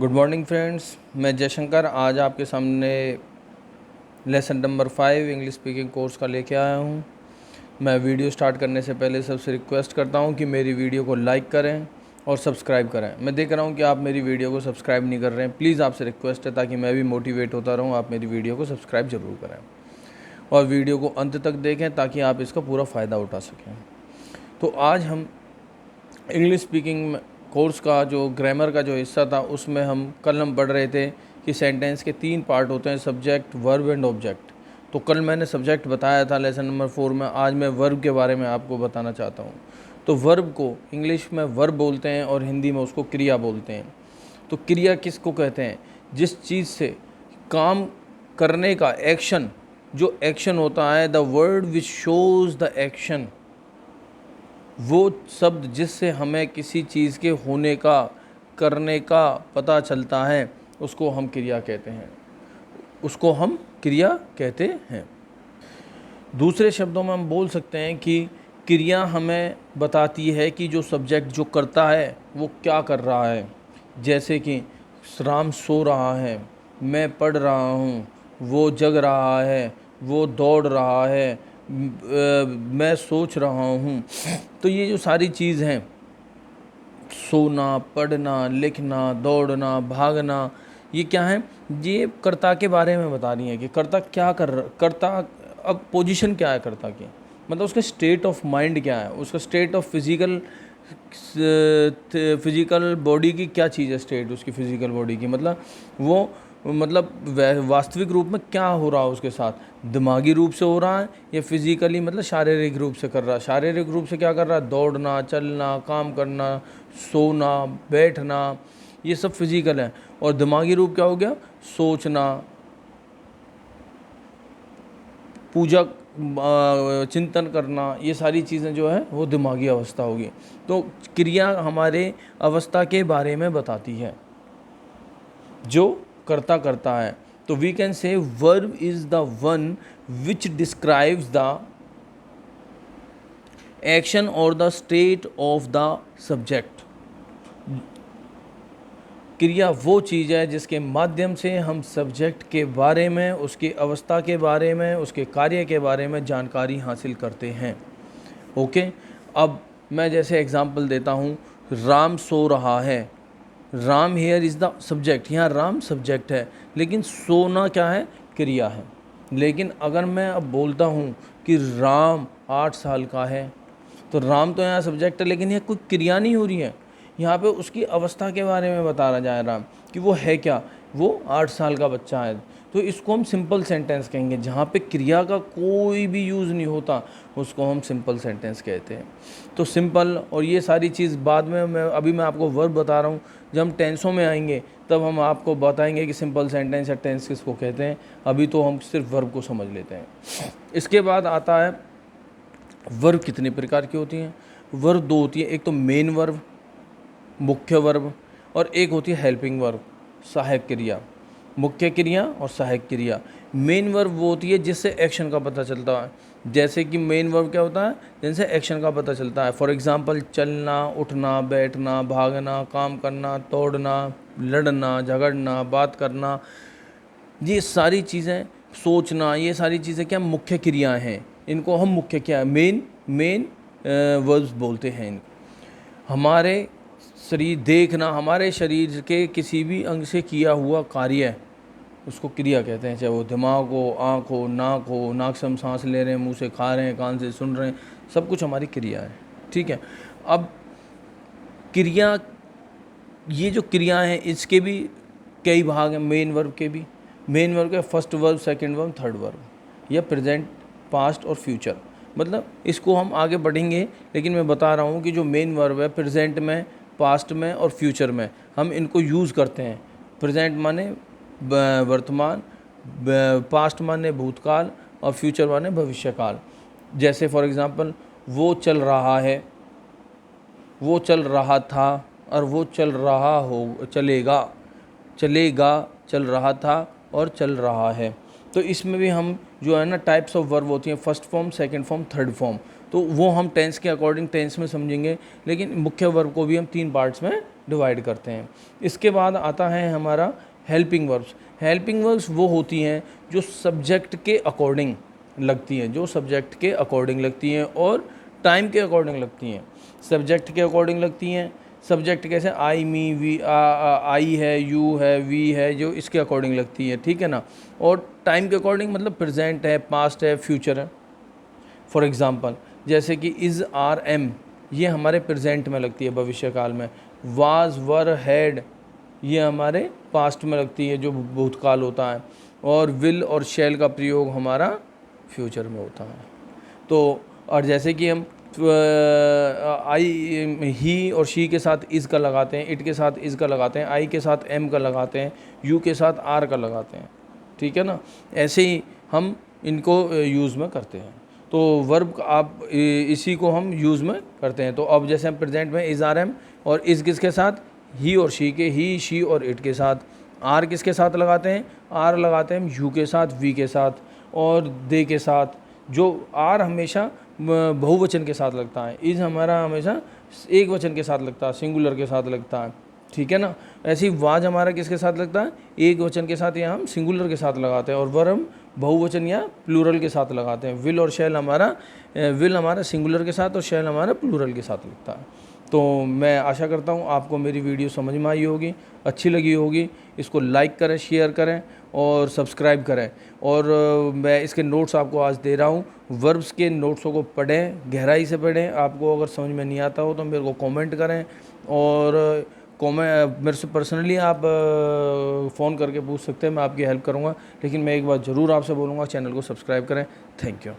Good morning friends, मैं जयशंकर आज आपके सामने lesson number 5 English speaking course का लेके आया हूँ। मैं वीडियो स्टार्ट करने से पहले सबसे रिक्वेस्ट करता हूँ कि मेरी वीडियो को लाइक करें और सब्सक्राइब करें। मैं देख रहा हूँ कि आप मेरी वीडियो को सब्सक्राइब नहीं कर रहे हैं। प्लीज़ आपसे रिक्वेस्ट है, ताकि मैं भी मोटिवेट होता रहूँ, आप मेरी वीडियो को सब्सक्राइब ज़रूर करें और वीडियो को अंत तक देखें ताकि आप इसका पूरा फ़ायदा उठा सकें। तो आज हम इंग्लिश स्पीकिंग कोर्स का जो ग्रामर का जो हिस्सा था, उसमें कल हम पढ़ रहे थे कि सेंटेंस के 3 पार्ट होते हैं, सब्जेक्ट, वर्ब एंड ऑब्जेक्ट। तो कल मैंने सब्जेक्ट बताया था लेसन नंबर 4 में। आज मैं वर्ब के बारे में आपको बताना चाहता हूँ। तो वर्ब को इंग्लिश में वर्ब बोलते हैं और हिंदी में उसको क्रिया बोलते हैं। तो क्रिया किसको कहते हैं? जिस चीज़ से काम करने का एक्शन, जो एक्शन होता है, the word which shows the action, वो शब्द जिससे हमें किसी चीज़ के होने का, करने का पता चलता है, उसको हम क्रिया कहते हैं। उसको हम क्रिया कहते हैं। दूसरे शब्दों में हम बोल सकते हैं कि क्रिया हमें बताती है कि जो सब्जेक्ट जो करता है वो क्या कर रहा है। जैसे कि राम सो रहा है, मैं पढ़ रहा हूँ, वो जग रहा है, वो दौड़ रहा है, मैं सोच रहा हूँ। तो ये जो सारी चीज़ हैं, सोना, पढ़ना, लिखना, दौड़ना, भागना, ये क्या है? ये कर्ता के बारे में बता रही हैं कि कर्ता क्या कर्ता, अब पोजीशन क्या है कर्ता की, मतलब उसका स्टेट ऑफ माइंड क्या है, उसका स्टेट ऑफ फिजिकल बॉडी की क्या चीज़ है, स्टेट उसकी फिजिकल बॉडी की, मतलब वो, मतलब वास्तविक रूप में क्या हो रहा है उसके साथ, दिमागी रूप से हो रहा है या फिजिकली, मतलब शारीरिक रूप से कर रहा है। शारीरिक रूप से क्या कर रहा है? दौड़ना, चलना, काम करना, सोना, बैठना, ये सब फिजिकल है। और दिमागी रूप क्या हो गया? सोचना, पूजा, चिंतन करना, ये सारी चीज़ें जो है वो दिमागी अवस्था होगी। तो क्रिया हमारे अवस्था के बारे में बताती है जो करता करता है। तो we can say verb is the one which describes the action और the state of the subject. क्रिया वो चीज़ है जिसके माध्यम से हम सब्जेक्ट के बारे में, उसकी अवस्था के बारे में, उसके कार्य के बारे में जानकारी हासिल करते हैं। ओके, अब मैं जैसे एग्जांपल देता हूँ, राम सो रहा है। Ram here is the subject, यहाँ राम सब्जेक्ट है, लेकिन सोना क्या है? क्रिया है। लेकिन अगर मैं अब बोलता हूँ कि राम 8 साल का है, तो राम तो यहाँ सब्जेक्ट है, लेकिन यह कोई क्रिया नहीं हो रही है। यहाँ पे उसकी अवस्था के बारे में बता रहा जा रहा कि वो है क्या, वो 8 साल का बच्चा है। तो इसको हम सिंपल सेंटेंस कहेंगे। जहाँ पे क्रिया का कोई भी यूज़ नहीं होता, उसको हम सिंपल सेंटेंस कहते हैं। तो सिंपल और ये सारी चीज़ बाद में, मैं आपको वर्ब बता रहा हूँ। जब हम टेंसों में आएंगे तब हम आपको बताएंगे कि सिंपल सेंटेंस या टेंस किसको कहते हैं। अभी तो हम सिर्फ वर्ब को समझ लेते हैं। इसके बाद आता है वर्ब कितने प्रकार की होती हैं। वर्ब 2 होती है, एक तो मेन वर्ब, मुख्य वर्ब, और एक होती है हेल्पिंग वर्ब, सहायक क्रिया। मुख्य क्रिया और सहायक क्रिया। मेन वर्ब वो होती है जिससे एक्शन का पता चलता है। जैसे कि मेन वर्ब क्या होता है? जिनसे एक्शन का पता चलता है। फॉर एग्जांपल, चलना, उठना, बैठना, भागना, काम करना, तोड़ना, लड़ना, झगड़ना, बात करना, ये सारी चीज़ें, सोचना, ये सारी चीज़ें क्या मुख्य क्रियाएं हैं। इनको हम मुख्य क्या, मेन वर्ब्स बोलते हैं इनको। हमारे शरीर देखना, हमारे शरीर के किसी भी अंग से किया हुआ कार्य, उसको क्रिया कहते हैं। चाहे वो दिमाग हो, आँख हो, नाक से हम सांस ले रहे हैं, मुंह से खा रहे हैं, कान से सुन रहे हैं, सब कुछ हमारी क्रिया है। ठीक है। अब क्रिया, ये जो क्रिया हैं इसके भी कई भाग हैं। मेन वर्ब के भी, मेन वर्ब के first verb, second verb, third verb, या प्रेजेंट, पास्ट और फ्यूचर। मतलब इसको हम आगे बढ़ेंगे, लेकिन मैं बता रहा हूँ कि जो मेन वर्ब है, प्रेजेंट में, पास्ट में और फ्यूचर में हम इनको यूज़ करते हैं। प्रेजेंट माने वर्तमान, पास्ट माने भूतकाल और फ्यूचर माने भविष्यकाल। जैसे फॉर एग्ज़ाम्पल, वो चल रहा है, वो चल रहा था, और वो चल रहा हो, चलेगा, चल रहा था और चल रहा है। तो इसमें भी हम जो है ना, टाइप्स ऑफ वर्ब होती हैं, first form, second form, third form. तो वो हम टेंस के अकॉर्डिंग टेंस में समझेंगे, लेकिन मुख्य वर्ब को भी हम 3 पार्ट्स में डिवाइड करते हैं। इसके बाद आता है हमारा हेल्पिंग वर्ब्स। हेल्पिंग वर्ब्स वो होती हैं जो सब्जेक्ट के अकॉर्डिंग लगती हैं, जो सब्जेक्ट के अकॉर्डिंग लगती हैं और टाइम के अकॉर्डिंग लगती हैं। सब्जेक्ट के अकॉर्डिंग लगती हैं, सब्जेक्ट कैसे आई मी वी आई है, यू है, वी है, जो इसके अकॉर्डिंग लगती है, ठीक है ना। और टाइम के अकॉर्डिंग मतलब प्रेजेंट है, पास्ट है, फ्यूचर है। फॉर एग्ज़ाम्पल जैसे कि इज़ आर एम, ये हमारे प्रेजेंट में लगती है, भविष्य काल में। वाज वर हैड, ये हमारे पास्ट में लगती है, जो भूतकाल होता है। और विल और शैल का प्रयोग हमारा फ्यूचर में होता है। तो और जैसे कि हम आई ही और शी के साथ इज़ का लगाते हैं, इट के साथ इज़ का लगाते हैं, आई के साथ एम का लगाते हैं, यू के साथ आर का लगाते हैं, ठीक है ना। ऐसे ही हम इनको यूज़ में करते हैं। तो वर्ब आप इसी को हम यूज़ में करते हैं। तो अब जैसे हम प्रेजेंट में इज़ आर एम, और इज़ किसके साथ, ही और शी के, ही शी और इट के साथ। आर किसके साथ लगाते हैं, आर लगाते हैं यू के साथ, वी के साथ और दे के साथ। जो आर हमेशा बहुवचन के साथ लगता है, इज़ हमारा हमेशा एक वचन के साथ लगता है, सिंगुलर के साथ लगता है, ठीक है ना। ऐसे ही वाज हमारा किसके साथ लगता है, एक वचन के साथ, या हम सिंगुलर के साथ लगाते हैं। और वर्ब हम बहुवचन या प्लूरल के साथ लगाते हैं। विल और शैल हमारा सिंगुलर के साथ और शैल हमारा प्लूरल के साथ लगता है। तो मैं आशा करता हूँ आपको मेरी वीडियो समझ में आई होगी, अच्छी लगी होगी। इसको लाइक करें, शेयर करें और सब्सक्राइब करें। और मैं इसके नोट्स आपको आज दे रहा हूँ। वर्ब्स के नोट्सों को पढ़ें, गहराई से पढ़ें। आपको अगर समझ में नहीं आता हो तो मेरे को कमेंट करें, और मेरे से पर्सनली आप फ़ोन करके पूछ सकते हैं, मैं आपकी हेल्प करूँगा। लेकिन मैं एक बात ज़रूर आपसे बोलूँगा, चैनल को सब्सक्राइब करें। Thank you.